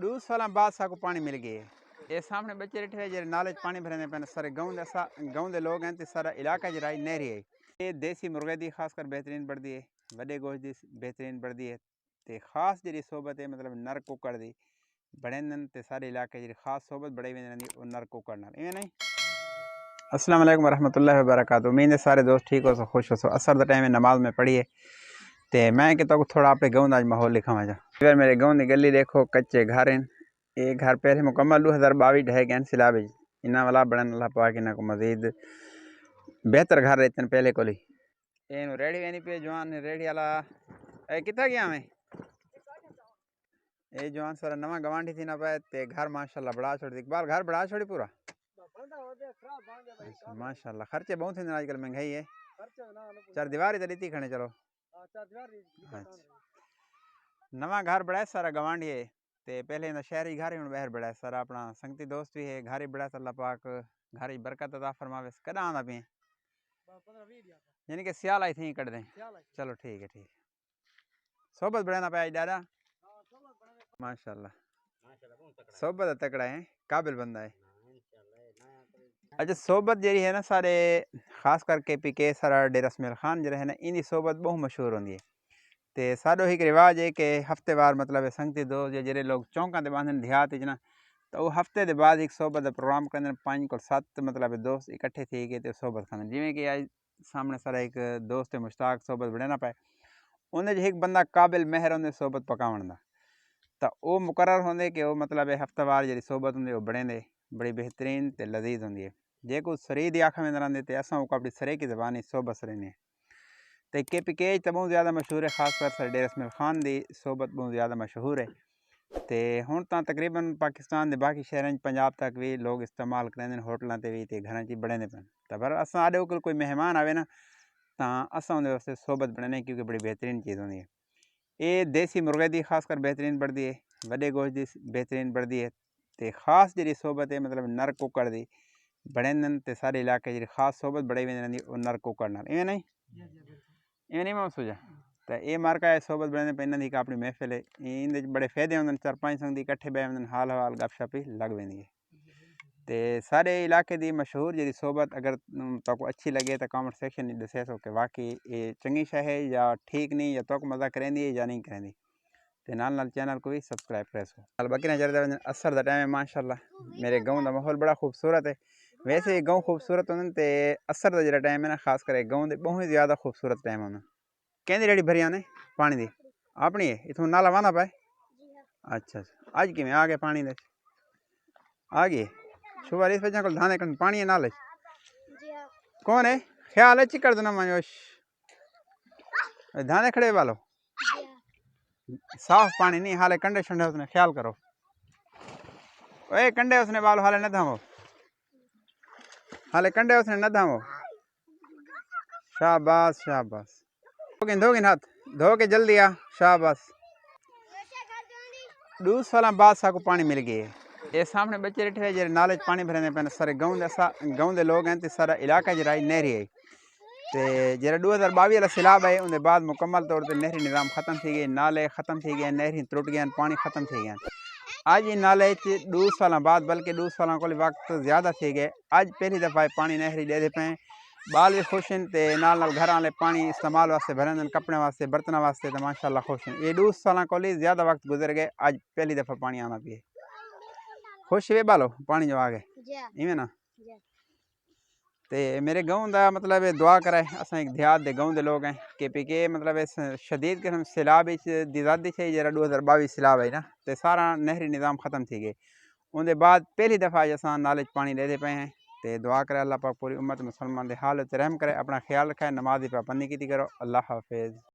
2 साल बाद साकू पानी मिल गए। ये सामने बच्चे बैठे हैं जो नाले पानी भरने पे सारे गाँव के लोग हैं तो सारा इलाका जरा नहरी है। ये देसी मुर्गे की खासकर बेहतरीन बढ़ती है, बड़े गोश्त की बेहतरीन बढ़ती है तो खास जी सोबत है मतलब नर कुकड़ की बड़े तो सारे इलाके जी खास सोबत बड़े भी रहती वो नर कुकड़ नाल इवें नहीं। अस्सलाम वालेकुम रहमतुल्लाहि व बरकातहू। उम्मीद है सारे दोस्त ठीक हो सो खुश हो सो। असर का टाइम नमाज में पढ़िए तो मैं कि तो थोड़ा अपने गाँव का माहौल लिखावा जा। फिर मेरे गाँव की गली देखो कच्चे घर हैं। ये घर पहले मुकम्मल 2022 ढह गए सिलाब इन्ना वाला बनने वाला पा कि को मजीद बेहतर घर रहते हैं पहले को ही। ये रेडी वेनी पे जवान रेडी वाला कितना गया मैं ये जवान सारा नवा गवांढी थी ना पाए ते घर माशाल्लाह बड़ा छोड़ी इकबाल घर बड़ा छोड़ी पूरा माशाल्लाह। खर्चे बहुत हैं आजकल महंगाई है। चार दीवार इधर इतनी खड़े चलो अच्छा नवा घर बड़ा सारा गवांढी है ते पहले ना शहरी घर ही बाहर बड़ा सारा अपना संगती दोस्त भी है घर ही बड़ा अल्लाह पाक घर ही बरकत अता फरमावे। कदा आंदा पे यानी कि सियाल आई थी कट दें चलो ठीक है सोबत बड़ा ना पाया दादा माशाल्लाह सोबत तकड़ा है काबिल बंदा है। अच्छा सोबत जी है ना सारे खास करके पीके सारा डेरा स्मेल खान जो है ना इनकी सोबत बहुत मशहूर होंगी है तो साडो एक रिवाज है कि हफ्तेवार मतलब संगती दोस्त जो जेरे लोग चौंका दे बांधन देहात ना तो वो हफ्ते के बाद एक सोबत का प्रोग्राम करते 5 को 7 मतलब दोस्त इकट्ठे थी गए तो सोबत खाने जिमें कि आज सामने सारा एक दोस्त है मुश्ताक सोबत बड़े ना पाए उन्हें जो एक बंदा काबिल मेहर होंगे सोबत पकावन का तो वो मुकर्रर होंगे कि वो मतलब हफ्तावार जी सोबत होंगे वो बड़े बड़ी बेहतरीन तो लजीज होंगी है जे को सरी की आँख में रहते तो असा अपनी सरे की जबान सोबत रहने तो के पी के तो बहुत ज़्यादा मशहूर है खासकर सर डेरा स्मेल खान की सोबत बहुत ज़्यादा मशहूर है तो हूँ तो तकरीबन पाकिस्तान के बाकी शहर पंजाब तक भी लोग इस्तेमाल करें होटलों से भी तो घर बड़े पे तो पर असा आडे को कोई मेहमान आवे ना तो असा उनके वास्ते सोबत बने क्योंकि बड़ी बेहतरीन चीज़ होंगी है। ये देसी मुर्गे की खासकर बेहतरीन बढ़ती है बड़े गोश्त की बेहतरीन बढ़ती है तो खास जी सोबत है मतलब नर कुकड़ की बड़े तो सारे इलाके जी खास सोबत बड़े भी रहती वो नर कुकड़ नाल इवें नहीं इवें नहीं मैं सोचा तो ये मार्का है सोबत बड़े पे इन्होंने अपनी महफिल है इन बड़े फायदे होंगे 4-5 संगती इकट्ठे बह होंगे हाल हवाल गपशप ही लग पेंदी है तो सारे इलाके की मशहूर जी सोबत अगर तो अच्छी लगे तो कमेंट सेक्शन में दसे सो कि वाकई ये चंगी शह है या ठीक नहीं या तो मज़ा करेंदी है या नहीं करेंदी तो नाल चैनल को भी सब्सक्राइब करे सो बाकी नजर असर का टाइम है माशाल्लाह मेरे गाँव का माहौल बड़ा खूबसूरत है। वैसे गाँव खूबसूरत होंगे तो असर का जो टाइम है ना खास कर गाँव के बहुत ज़्यादा खूबसूरत टाइम होना कहती रेडी भरी आने पानी की अपनी है इतों नाला वाना पाए अच्छा अज कि आ गया पानी दे आ गए सुबह इस वजह को धाने कन पानी है नाले कौन है ख्याल है चिकड़ देना मायोश धाने खड़े वालो साफ पानी नहीं हाले कंडे शंडे उसने ख्याल करो ओए कंडे उसने वालो हाले न थामो हाले कंडे उसने न थामो शाबाश शाबाश धोगिन हाथ धो के जल्दी आ शाबाश। 2 साल बाद साकू पानी मिल गए। ये सामने बच्चे बैठे हैं जो नाले पानी भरने पे सारे गाँव के लोग हैं तो सारा इलाका जरा नहरी है तो जरा 2022 वाला सैलाब है उनके बाद मुकम्मल तौर पर नहरी निज़ाम ख़त्म थी गए नाले ख़त्म थी गए नहरी त्रुट गए पानी ख़त्म थी गए अज इन नाले 2 साल बाद बल्कि 2 साल को वक्त ज़्यादा थी गए अज पहली दफ़ा पानी नहरी दे पे बाल भी खुश हैं तो नाल घर वाले पानी इस्तेमाल वास्ते भरन कपड़े वास्ते बर्तन वास्ते तो माशाल्लाह खुश हैं। ये 2 साल को ज़्यादा वक्त गुजर गए अज पहली दफ़ा पानी आना पिए खुश वे बालो पानी जो आ गए इवें ना तो मेरे गाँव का मतलब दुआ करे अस एक देहात के गाँव के लोग हैं कि पी के मतलब इस शदीद किस्म सैलाब दिजादी से जरा 2022 सैलाब है ना तो सारा नहरी निज़ाम ख़त्म थी गए उनके बाद पहली दफ़ा अस नाले पानी दे पे हैं तो दुआ करे अल्लाह पाक पूरी उम्मत मुसलमान के हाल रहम करे अपना ख्याल रखे नमाज की पाबंदी की करो अल्लाह हाफिज़।